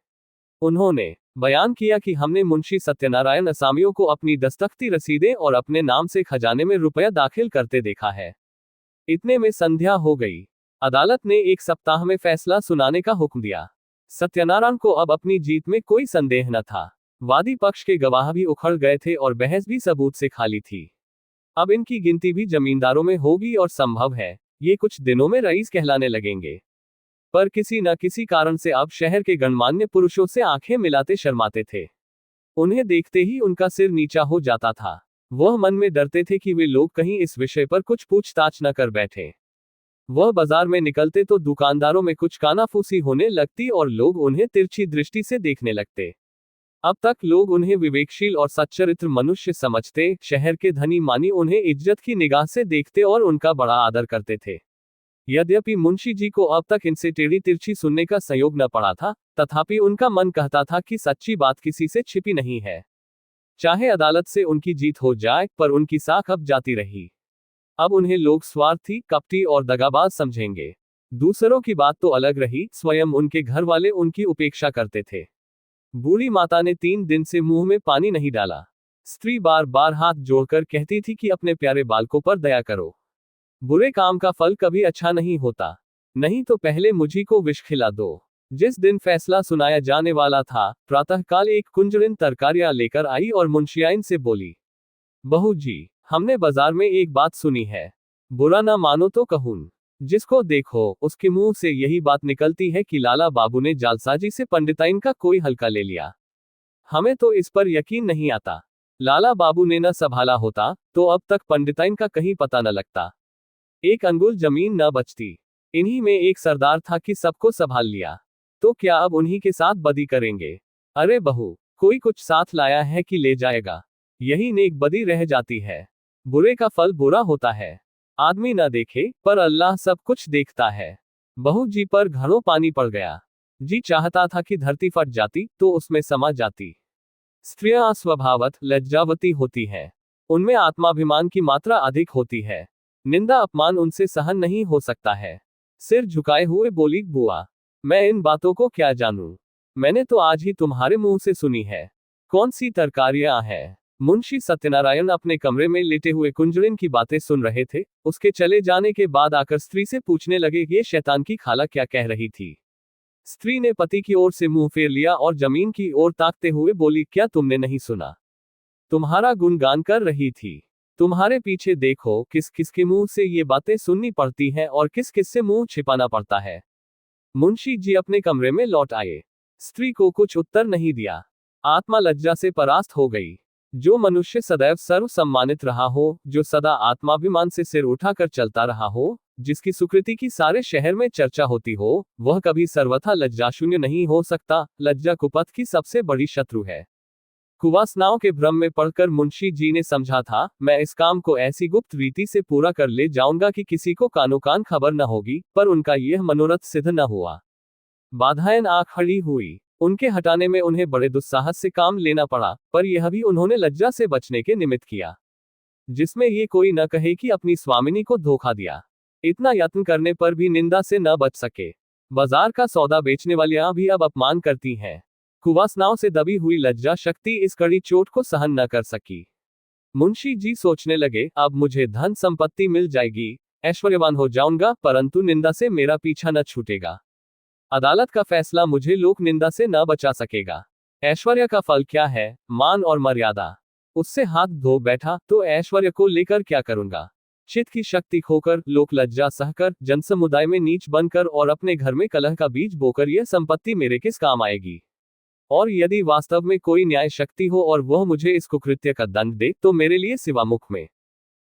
उन्होंने बयान किया कि हमने मुंशी सत्यनारायण असामियों को अपनी दस्तखती रसीदें और अपने नाम से खजाने में रुपया दाखिल करते देखा है। इतने में संध्या हो गई। अदालत ने 1 सप्ताह में फैसला सुनाने का हुक्म दिया। सत्यनारायण को अब अपनी जीत में कोई संदेह न था। वादी पक्ष के गवाह भी उखड़ गए थे और बहस भी सबूत से खाली थी। अब इनकी गिनती भी जमींदारों में होगी और संभव है ये कुछ दिनों में रईस कहलाने लगेंगे। पर किसी न किसी कारण से अब शहर के गणमान्य पुरुषों से आंखें मिलाते शर्माते थे। उन्हें देखते ही उनका सिर नीचा हो जाता था। वह मन में डरते थे कि वे लोग कहीं इस विषय पर कुछ पूछताछ न कर बैठे। वह बाजार में निकलते तो दुकानदारों में कुछ कानाफूसी होने लगती और लोग उन्हें तिरछी दृष्टि से देखने लगते। अब तक लोग उन्हें विवेकशील और सच्चरित्र मनुष्य समझते, शहर के धनी मानी उन्हें इज्जत की निगाह से देखते और उनका बड़ा आदर करते थे। यद्यपि मुंशी जी को अब तक इनसे टेढ़ी तिरछी सुनने का संयोग न पड़ा था, तथापि उनका मन कहता था कि सच्ची बात किसी से छिपी नहीं है। चाहे अदालत से उनकी जीत हो जाए, पर उनकी साख अब जाती रही। अब उन्हें लोग स्वार्थी, कपटी और दगाबाज समझेंगे। दूसरों की बात तो अलग रही, स्वयं उनके घर वाले उनकी उपेक्षा करते थे। बूढ़ी माता ने 3 दिन से मुंह में पानी नहीं डाला। स्त्री बार बार हाथ जोड़कर कहती थी कि अपने प्यारे बालकों पर दया करो। बुरे काम का फल कभी अच्छा नहीं होता। नहीं तो पहले मुझी को विष खिला दो। जिस दिन फैसला सुनाया जाने वाला था, प्रातःकाल एक कुंजड़िन तरकारियां लेकर आई और मुंशियाइन से बोली, बहू जी, हमने बाजार में एक बात सुनी है। बुरा ना मानो तो कहून। जिसको देखो उसके मुंह से यही बात निकलती है कि लाला बाबू ने जालसाजी से पंडिताइन का कोई हल्का ले लिया। हमें तो इस पर यकीन नहीं आता। लाला बाबू ने न संभाला होता तो अब तक पंडिताइन का कहीं पता न लगता। एक अंगुल जमीन न बचती। इन्हीं में एक सरदार था कि सबको संभाल लिया। तो क्या अब उन्हीं के साथ बदी करेंगे? अरे बहू, कोई कुछ साथ लाया है कि ले जाएगा? यही नेक बदी रह जाती है। बुरे का फल बुरा होता है। आदमी न देखे पर अल्लाह सब कुछ देखता है। बहू जी पर घड़ों पानी पड़ गया। जी चाहता था कि धरती फट जाती तो उसमें समा जाती। स्त्रियां स्वभावत लज्जावती होती हैं। उनमें आत्माभिमान की मात्रा अधिक होती है। निंदा अपमान उनसे सहन नहीं हो सकता है। सिर झुकाए हुए बोली, बुआ, मैं इन बातों को क्या जानूं? मैंने तो आज ही तुम्हारे मुंह से सुनी है। कौन सी तरकारियां हैं? मुंशी सत्यनारायण अपने कमरे में लेटे हुए कुंजड़िन की बातें सुन रहे थे। उसके चले जाने के बाद आकर स्त्री से पूछने लगे, ये शैतान की खाला क्या कह रही थी? स्त्री ने पति की ओर से मुंह फेर लिया और जमीन की ओर ताकते हुए बोली, क्या तुमने नहीं सुना? तुम्हारा गुणगान कर रही थी। तुम्हारे पीछे देखो, किस किस के मुंह से ये बातें सुननी पड़ती हैं और किस किस से मुंह छिपाना पड़ता है। मुंशी जी अपने कमरे में लौट आए। स्त्री को कुछ उत्तर नहीं दिया। आत्मा लज्जा से परास्त हो गई। जो मनुष्य सदैव सर्व सम्मानित रहा हो, जो सदा आत्माभिमान से सिर उठाकर चलता रहा हो, जिसकी सुकृति की सारे शहर में चर्चा होती हो, वह कभी सर्वथा लज्जाशून्य नहीं हो सकता। लज्जा कुपथ की सबसे बड़ी शत्रु है। कुवासनाओं के भ्रम में पड़कर मुंशी जी ने समझा था, मैं इस काम को ऐसी गुप्त रीति से पूरा कर ले जाऊंगा कि किसी को कानो कान खबर न होगी, पर उनका यह मनोरथ सिद्ध न हुआ। बाधाएं आ खड़ी हुई। उनके हटाने में उन्हें बड़े दुस्साहस से काम लेना पड़ा, पर यह भी उन्होंने लज्जा से बचने के निमित्त किया, जिसमें ये कोई न कहे कि अपनी स्वामिनी को धोखा दिया। इतना यत्न करने पर भी निंदा से न बच सके। बाजार का सौदा बेचने वालियां भी अब अपमान करती हैं। कुवासनाओं से दबी हुई लज्जा शक्ति इस कड़ी चोट को सहन न कर सकी। मुंशी जी सोचने लगे, अब मुझे धन संपत्ति मिल जाएगी, ऐश्वर्यवान हो जाऊंगा, परंतु निंदा से मेरा पीछा न छूटेगा। अदालत का फैसला मुझे लोक निंदा से न बचा सकेगा। ऐश्वर्य का फल क्या है? मान और मर्यादा। उससे हाथ धो बैठा तो ऐश्वर्य को लेकर क्या करूंगा? चित्त की शक्ति खोकर, लोक लज्जा सहकर, जनसमुदाय में नीच बनकर और अपने घर में कलह का बीज बोकर यह संपत्ति मेरे किस काम आएगी? और यदि वास्तव में कोई न्याय शक्ति हो और वह मुझे इस कुकृत्य का दंड दे, तो मेरे लिए सिवा मुख में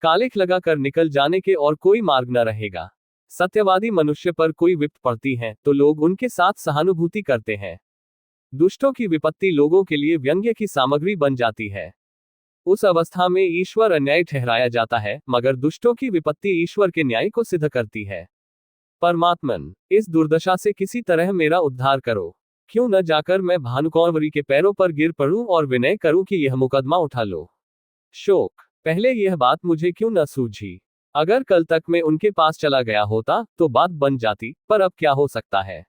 कालिख लगाकर निकल जाने के और कोई मार्ग न रहेगा। सत्यवादी मनुष्य पर कोई विपत पड़ती है तो लोग उनके साथ सहानुभूति करते हैं। दुष्टों की विपत्ति लोगों के लिए व्यंग्य की सामग्री बन जाती है। उस अवस्था में ईश्वर अन्याय ठहराया जाता है, मगर दुष्टों की विपत्ति ईश्वर के न्याय को सिद्ध करती है। परमात्मन, इस दुर्दशा से किसी तरह मेरा उद्धार करो। क्यों न जाकर मैं भानुकौरवरी के पैरों पर गिर पड़ूं और विनय करूं कि यह मुकदमा उठा लो। शोक, पहले यह बात मुझे क्यों न सूझी? अगर कल तक मैं उनके पास चला गया होता तो बात बन जाती, पर अब क्या हो सकता है?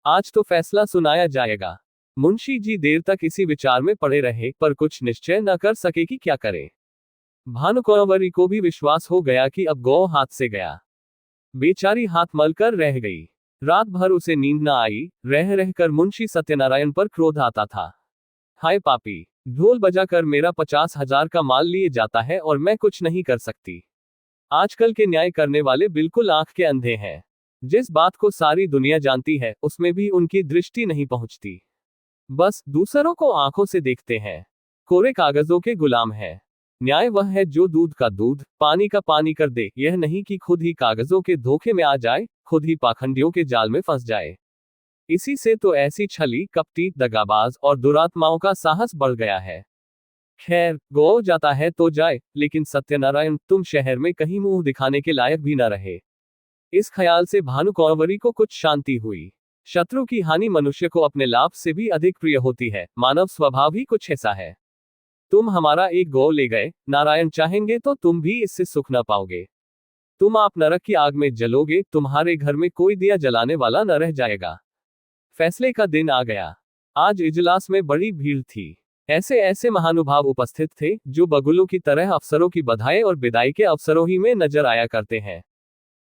आज तो फैसला सुनाया जाएगा। मुंशी जी देर तक इसी विचार में पड़े रहे, पर कुछ निश्चय न कर सके कि क्या करें। भानुकौरवरी को भी विश्वास हो गया कि अब गौ हाथ से गया। बेचारी हाथ मलकर रह गई। रात भर उसे नींद न आई, रह रहकर मुंशी सत्यनारायण पर क्रोध आता था। हाय पापी, ढोल बजाकर मेरा 50,000 का माल लिए जाता है और मैं कुछ नहीं कर सकती। आजकल के न्याय करने वाले बिल्कुल आंख के अंधे हैं। जिस बात को सारी दुनिया जानती है, उसमें भी उनकी दृष्टि नहीं पहुंचती। बस दूसरों को आंखों से देखते हैं। कोरे कागजों के गुलाम हैं। न्याय वह है जो दूध का दूध, पानी का पानी कर दे, यह नहीं कि खुद ही कागजों के धोखे में आ जाए, खुद ही पाखंडियों के जाल में फंस जाए। इसी से तो ऐसी छली, कपटी, दगाबाज और दुरात्माओं का साहस बढ़ गया है। खैर, गौ जाता है तो जाए, लेकिन सत्यनारायण, तुम शहर में कहीं मुंह दिखाने के लायक भी न रहे। इस ख्याल से भानुकौरवरी को कुछ शांति हुई। शत्रु की हानि मनुष्य को अपने लाभ से भी अधिक प्रिय होती है। मानव स्वभाव ही कुछ ऐसा है। तुम हमारा एक गौ ले गए, नारायण चाहेंगे तो तुम भी इससे सुख न पाओगे। तुम आप नरक की आग में जलोगे, तुम्हारे घर में कोई दिया जलाने वाला न रह जाएगा। फैसले का दिन आ गया। आज इजलास में बड़ी भीड़ थी। ऐसे ऐसे महानुभाव उपस्थित थे जो बगुलों की तरह अफसरों की बधाई और विदाई के अवसरों ही में नजर आया करते हैं।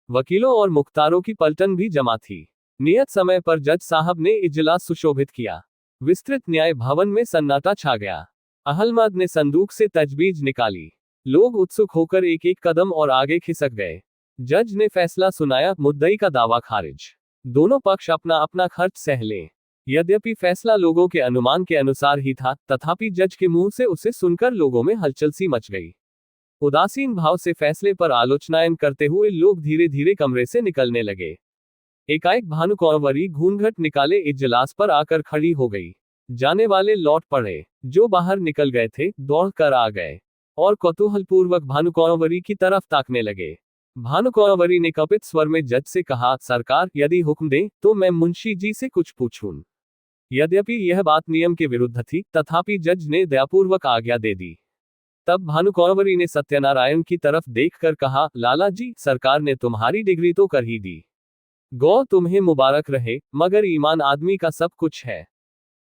वकीलों और मुख्तारों की पलटन भी जमा थी। नियत समय पर जज साहब ने इजलास सुशोभित किया। विस्तृत न्याय भवन में सन्नाटा छा गया। अहलमद ने संदूक से तजवीज निकाली। लोग उत्सुक होकर एक एक कदम और आगे खिसक गए। जज ने फैसला सुनाया, मुद्दई का दावा खारिज। दोनों पक्ष अपना अपना खर्च सह लें। यद्यपि फैसला लोगों के अनुमान के अनुसार ही था, तथापि जज के मुंह से उसे सुनकर लोगों में हलचल सी मच गई। उदासीन भाव से फैसले पर आलोचनाएं करते हुए लोग धीरे धीरे कमरे से निकलने लगे। एकाएक भानुकौरवरी घूंघट निकाले इजलास पर आकर खड़ी हो गई। जाने वाले लौट पड़े। जो बाहर निकल गए थे, दौड़ कर आ गए और कौतूहलपूर्वक भानुकौरवरी की तरफ ताकने लगे। भानुकौरवरी ने कपित स्वर में जज से कहा, सरकार, यदि हुक्म दें तो मैं मुंशी जी से कुछ पूछूं। यद्यपि यह बात नियम के विरुद्ध थी, तथापि जज ने दयापूर्वक आज्ञा दे दी। तब भानुकौरवरी ने सत्यनारायण की तरफ देखकर कहा, लाला जी, सरकार ने तुम्हारी डिग्री तो कर ही दी। गौ तुम्हें मुबारक रहे, मगर ईमान आदमी का सब कुछ है।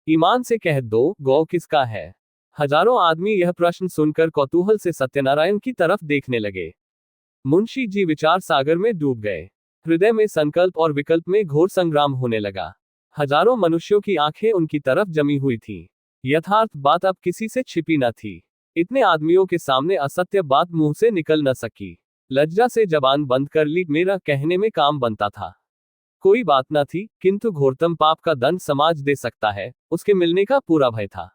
ईमान से कह दो, गौ किसका है? हजारों आदमी यह प्रश्न सुनकर कौतूहल से सत्यनारायण की तरफ देखने लगे। मुंशी जी विचार सागर में डूब गए। हृदय में संकल्प और विकल्प में घोर संग्राम होने लगा। हजारों मनुष्यों की आंखें उनकी तरफ जमी हुई थीं। यथार्थ बात अब किसी से छिपी न थी। इतने आदमियों के सामने असत्य बात मुंह से निकल न सकी। लज्जा से जबान बंद कर ली, मेरा कहने में काम बनता था। कोई बात न थी, किंतु घोरतम पाप का दंड समाज दे सकता है, उसके मिलने का पूरा भय था।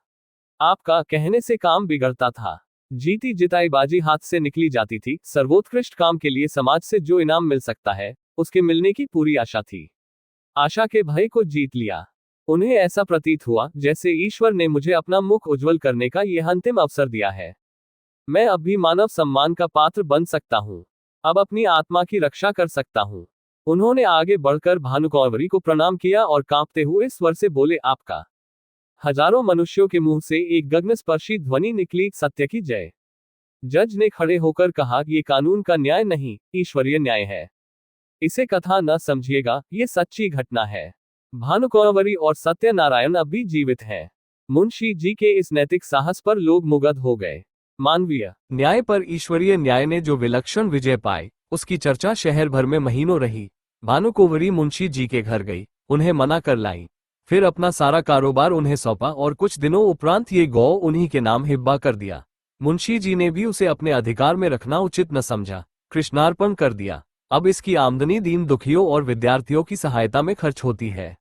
आपका कहने से काम बिगड़ता था। जीती जिताई बाजी हाथ से निकली जाती थी। सर्वोत्कृष्ट काम के लिए समाज से जो इनाम मिल सकता है, उसके मिलने की पूरी आशा थी। आशा के भय को जीत लिया। उन्हें ऐसा प्रतीत हुआ जैसे ईश्वर ने मुझे अपना मुख उज्जवल करने का यह अंतिम अवसर दिया है। मैं अब भी मानव सम्मान का पात्र बन सकता हूँ। अब अपनी आत्मा की रक्षा कर सकता हूँ। उन्होंने आगे बढ़कर भानुकौरवरी को प्रणाम किया और कांपते हुए स्वर से बोले, आपका। हजारों मनुष्यों के मुंह से एक गगनस्पर्शी ध्वनि निकली, सत्य की जय। जज ने खड़े होकर कहा, यह कानून का न्याय नहीं, ईश्वरीय न्याय है। इसे कथा न समझिएगा, ये सच्ची घटना है। भानुकुंवरी और सत्यनारायण अब भी जीवित हैं। मुंशी जी के इस नैतिक साहस पर लोग मुग्ध हो गए। मानवीय न्याय पर ईश्वरीय न्याय ने जो विलक्षण विजय पाई, उसकी चर्चा शहर भर में महीनों रही। भानुकुंवरी मुंशी जी के घर गई, उन्हें मना कर लाई, फिर अपना सारा कारोबार उन्हें सौंपा और कुछ दिनों उपरांत ये गौ उन्हीं के नाम हिब्बा कर दिया। मुंशी जी ने भी उसे अपने अधिकार में रखना उचित न समझा, कृष्णार्पण कर दिया। अब इसकी आमदनी दीन दुखियों और विद्यार्थियों की सहायता में खर्च होती है।